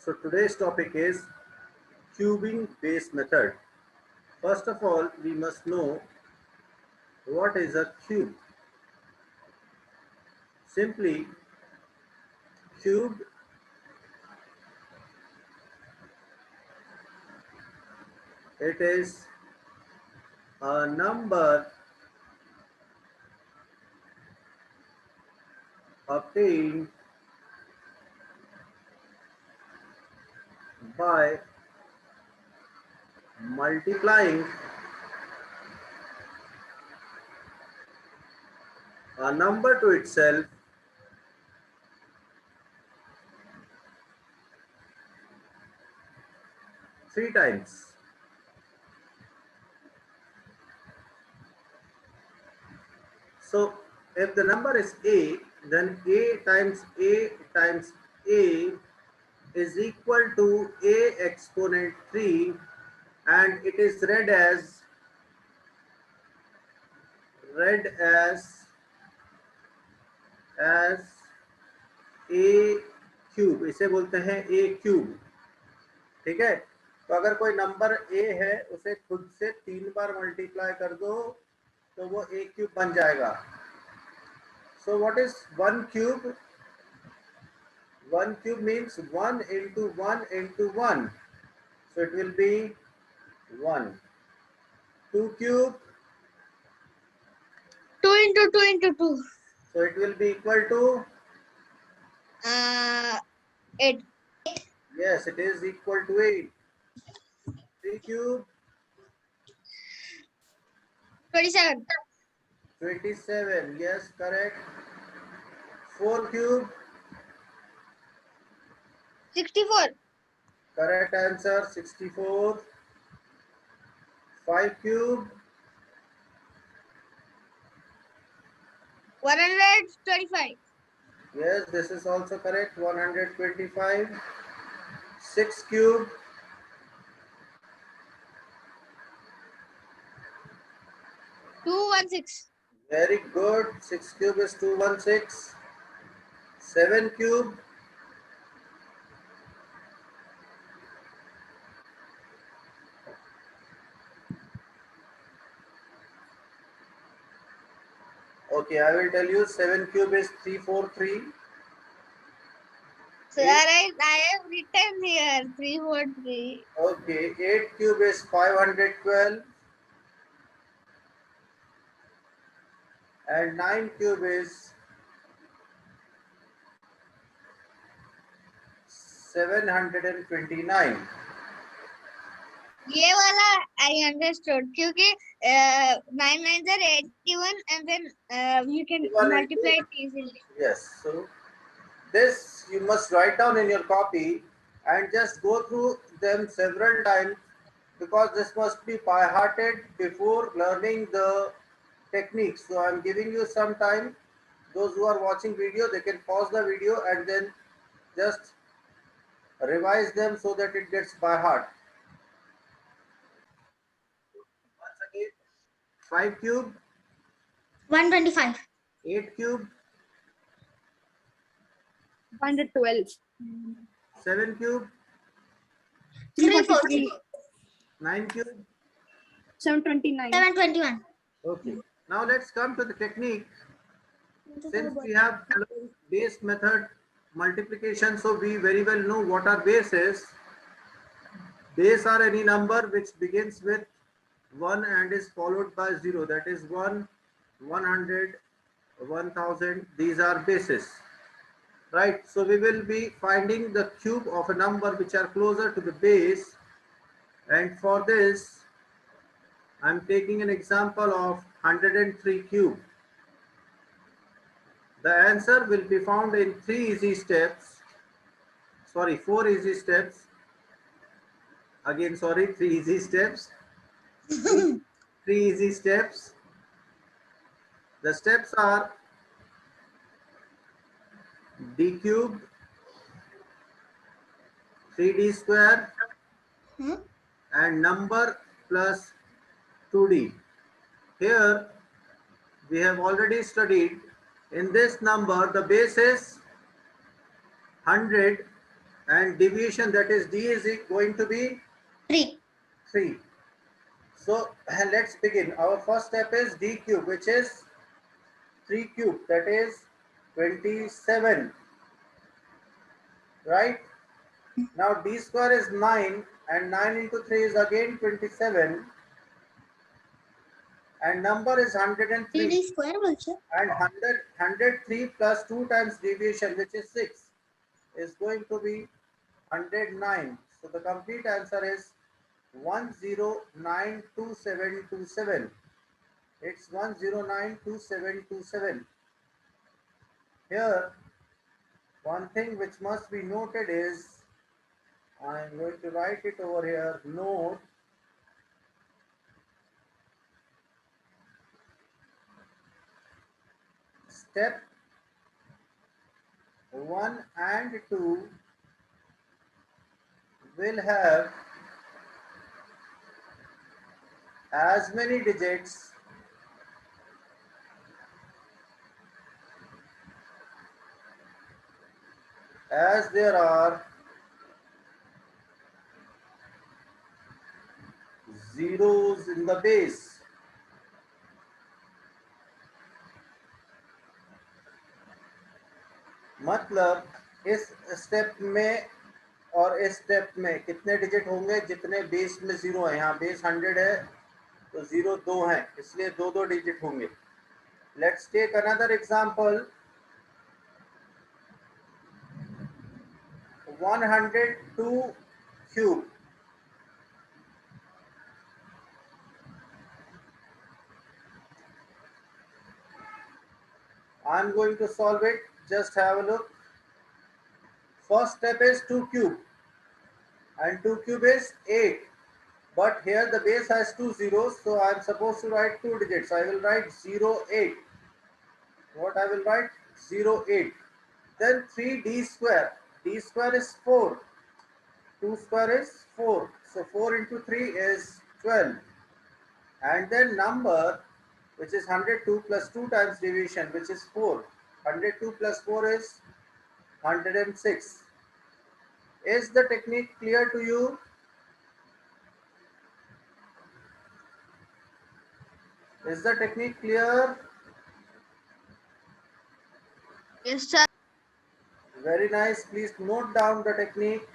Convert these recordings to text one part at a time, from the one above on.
So today's topic is cubing base method. First of all, we must know what is a cube. Simply, cube it is a number obtained by multiplying a number to itself three times. So if the number is a, then a times a times a is equal to a exponent 3, and it is read as a cube. इसे बोलते हैं a cube. ठीक है. तो अगर कोई number a है उसे खुद से 3 बार मल्टीप्लाई कर दो तो वो a क्यूब बन जाएगा. So what is 1 cube? 1 cube means 1 into 1 into 1. So it will be 1. 2 cube. 2 into 2 into 2. So it will be equal to 8. Yes, it is equal to 8. 3 cube. 27. 27. Yes, correct. 4 cube. 64. Correct answer. 64. 5 cube. 125. Yes, this is also correct. 125. 6 cube. 216. Very good. 6 cube is 216. 7 cube. 'Okay, I will tell you. 7 cube is 343. Sir, I have written here 343. Okay, 8 cube is 512. And 9 cube is 729. ये वाला I understood क्योंकि 9 9s are 81 and then you can multiply it easily. Yes, so this you must write down in your copy and just go through them several times, because this must be by hearted before learning the techniques. So I'm giving you some time. Those who are watching video, they can pause the video and then just revise them so that it gets by heart. Once again, 5 cube, 125. 8 cube, 112. 7 cube, 343. 9 cube. 729. 721. Okay. Now let's come to the technique. Since we have base method multiplication, so we very well know what are bases. Base are any number which begins with 1 and is followed by 0. That is 1, 100, 1000. These are bases. Right. So we will be finding the cube of a number which are closer to the base. And for this, I'm taking an example of 103 cube. The answer will be found in 4 easy steps. Again, 3 easy steps. 3 easy steps. The steps are d cube, 3d square, and number plus 2d. Here we have already studied. In this number, the base is 100 and deviation, that is d, is going to be 3. 3. So let's begin. Our first step is d cube, which is 3 cube, that is 27, right? Now d square is 9, and 9 into 3 is again 27, and number is 103. 3d square also. And 103 plus 2 times deviation, which is 6, is going to be 109. So the complete answer is 10922727. It's 10922727. Here, one thing which must be noted is, I'm going to write it over here, note step 1 and 2 will have as many digits as there are zeros in the base. मतलब इस step में और इस step में कितने digit होंगे जितने base में जीरो है. यहाँ बेस 100 है तो जीरो 2 है, इसलिए 2 डिजिट होंगे. Let's take another example. 102 cube. I'm going to solve it. Just have a look. First step is 2 cube, and 2 cube is 8. But here the base has 2 zeros, so I'm supposed to write 2 digits. I will write 08. What I will write? 08. Then 3d square. D square is 4. 2 square is 4. So 4 into 3 is 12. And then number, which is 102 plus 2 times division, which is 4. 102 plus 4 is 106. Is the technique clear to you? Is the technique clear? Yes, sir. Very nice. Please note down the technique.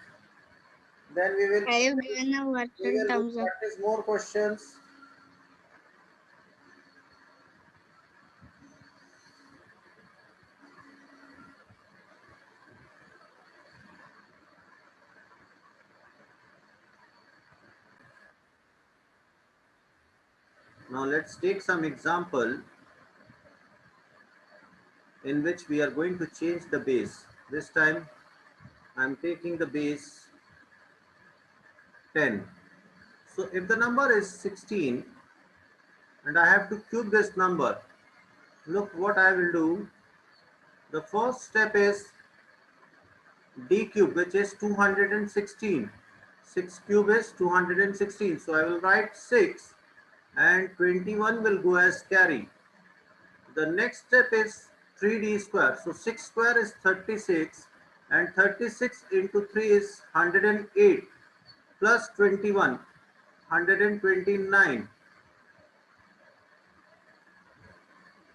Then we will I have given a button thumbs up. practice more questions. Now let's take some example in which we are going to change the base. This time I'm taking the base 10. So if the number is 16 and I have to cube this number, look what I will do. The first step is d cube, which is 216. 6 cube is 216. So I will write 6 and 21 will go as carry. The next step is 3d square. So 6 square is 36 and 36 into 3 is 108 plus 21, 129.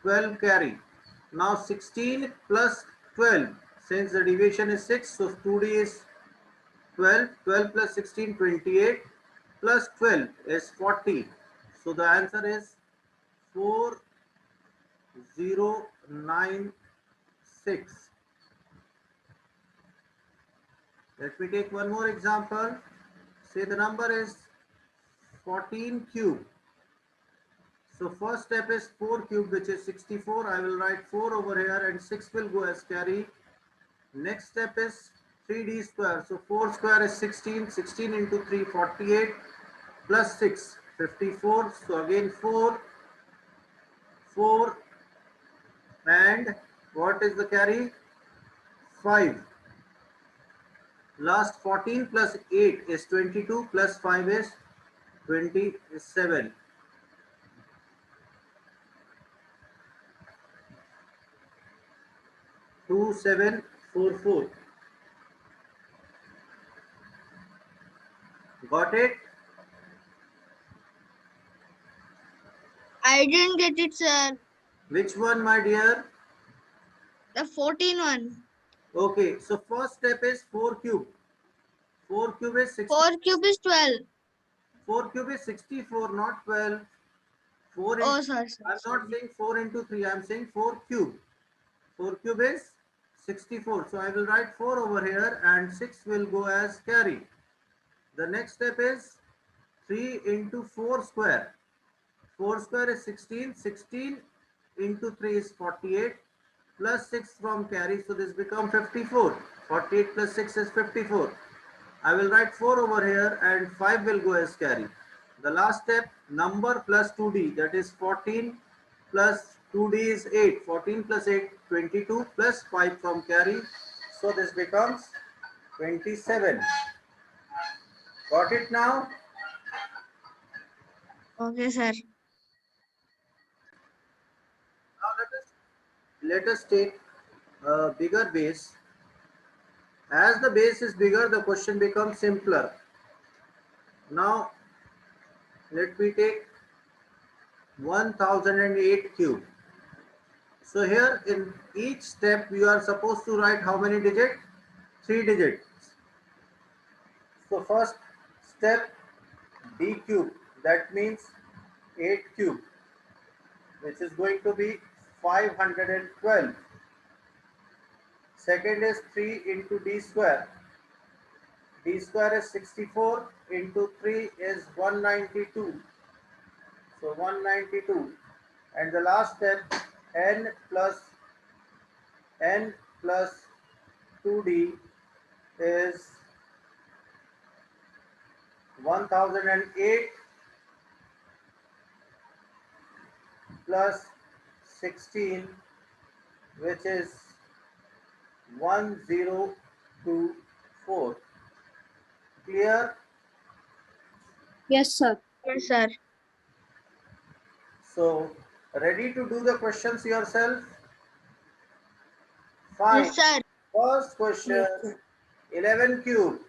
12 carry. Now 16 plus 12, since the deviation is 6, so 2d is 12, 12 plus 16, 28, plus 12 is 40. So the answer is 4096. Let me take one more example. Say the number is 14 cube. So first step is 4 cube, which is 64. I will write 4 over here and 6 will go as carry. Next step is 3d square. So 4 square is 16. 16 into 3, 48 plus 6, 54. So again 4, 4 and what is the carry? 5. Last 14 plus 8 is 22 plus 5 is 27. Two 7 4 4. Got it? I didn't get it, sir. Which one, my dear? The 14 one. Okay, so first step is 4 cube. 4 cube is 60. 4 cube is 12. 4 cube is 64, not 12. 4 into, Oh, sorry, I'm sorry. not saying 4 into 3, I'm saying 4 cube. 4 cube is 64. So I will write 4 over here and 6 will go as carry. The next step is 3 into 4 square. 4 square is 16. 16 into 3 is 48 plus 6 from carry. So this becomes 54. 48 plus 6 is 54. I will write 4 over here and 5 will go as carry. The last step, number plus 2d, that is 14 plus 2d is 8. 14 plus 8, 22 plus 5 from carry. So this becomes 27. Got it now? Okay, sir. Now let us take a bigger base. As the base is bigger, the question becomes simpler. Now let me take 1008 cube. So here in each step you are supposed to write how many digits? 3 digits. So first step d cube, that means 8 cube, which is going to be 512. Second is 3 into d square. D square is 64 into 3 is 192. So 192. And the last step, n plus 2d is 1008 plus 16, which is 1024. Clear? Yes, sir. Yes, sir. So ready to do the questions yourself? Fine. Yes, sir. First question, Yes, sir. 11 cube.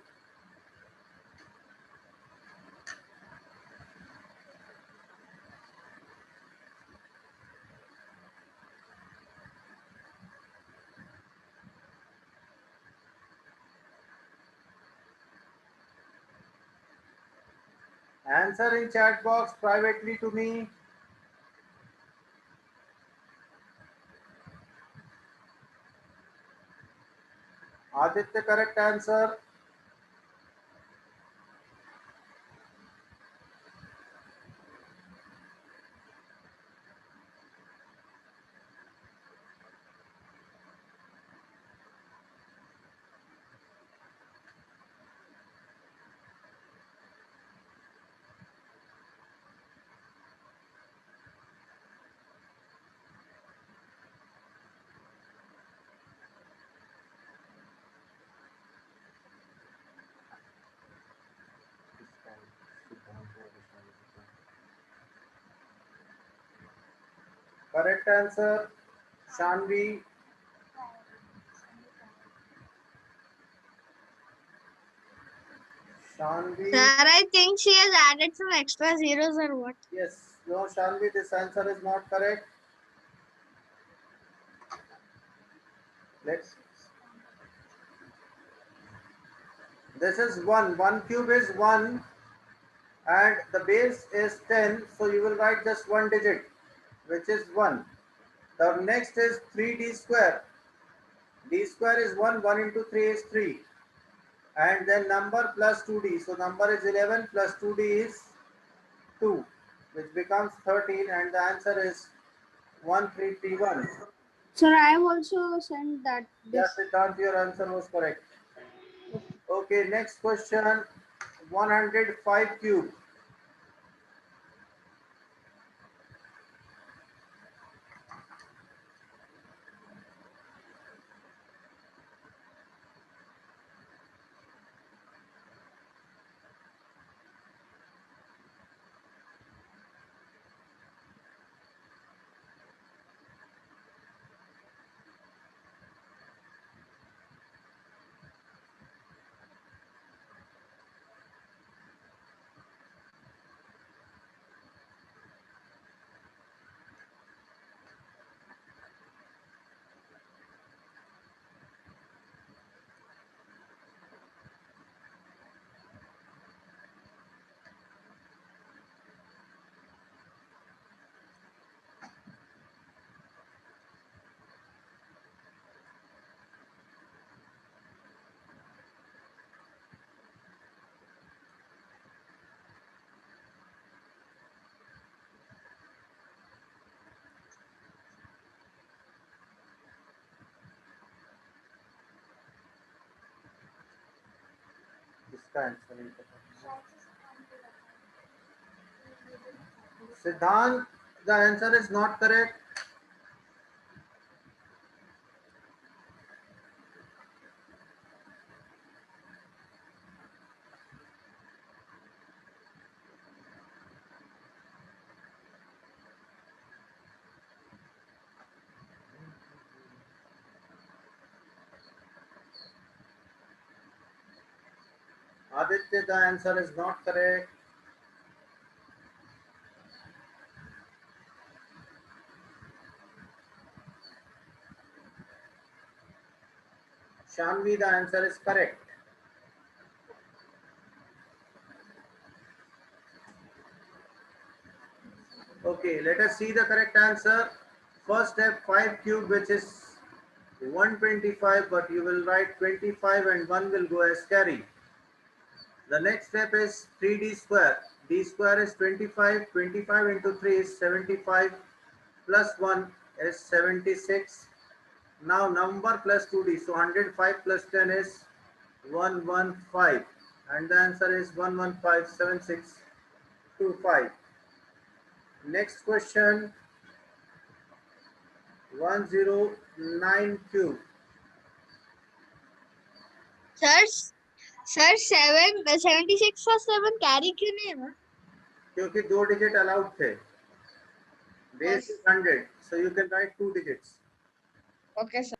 Answer in chat box privately to me. Aditya, correct answer. Correct answer, Shanvi. Shanvi. Sir, I think she has added some extra zeros or what? Yes. No, Shanvi, this answer is not correct. Let's. This is 1. 1 cube is 1 and the base is 10. So you will write just one digit, which is 1. The next is 3d square. D square is 1. 1 into 3 is 3. And then number plus 2d. So number is 11 plus 2d is 2, which becomes 13. And the answer is 1331. Sir, I have also sent that. Yes, This. Siddharth, your answer was correct. Okay, next question, 105 cube. इसका answer नहीं पता। Siddhant, the answer is not correct. Aditya, the answer is not correct. Shanvi, the answer is correct. Okay, let us see the correct answer. First step 5 cube, which is 125, but you will write 25 and 1 will go as carry. The next step is 3d square. D square is 25. 25 into 3 is 75. Plus 1 is 76. Now number plus 2d. So 105 plus 10 is 115. And the answer is 1157625. Next question 109 cube. Sir, 76 for 7 carry क्यों नहीं है? क्योंकि 2 digit allowed थे. Base is 100. So you can write 2 digits. Okay, sir.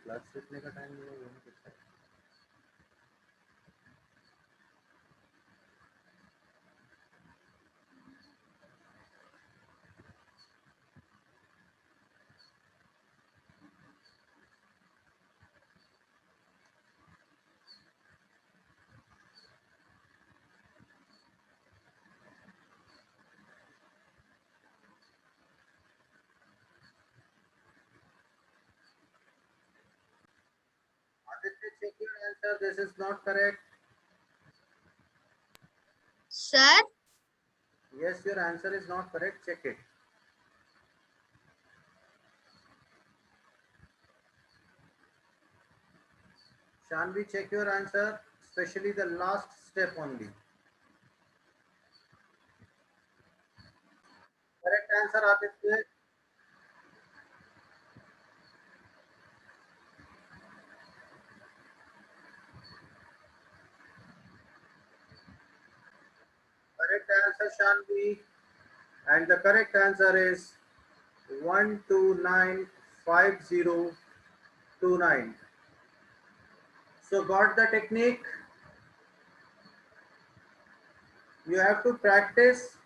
Class सीखने का time नहीं है. Aditya, check your answer. This is not correct. Sir, Yes, your answer is not correct. Check it. Shanvi, check your answer, especially the last step only. Correct answer, Aditya. Correct answer, Shanvi. And the correct answer is 1295029. So got the technique? You have to practice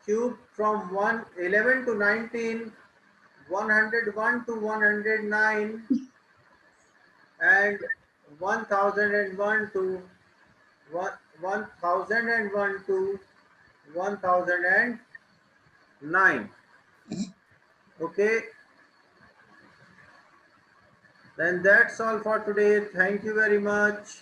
cube from 11 to 19, 101 to 109, and 1001 to 1001 to 1009. Okay, then that's all for today. Thank you very much.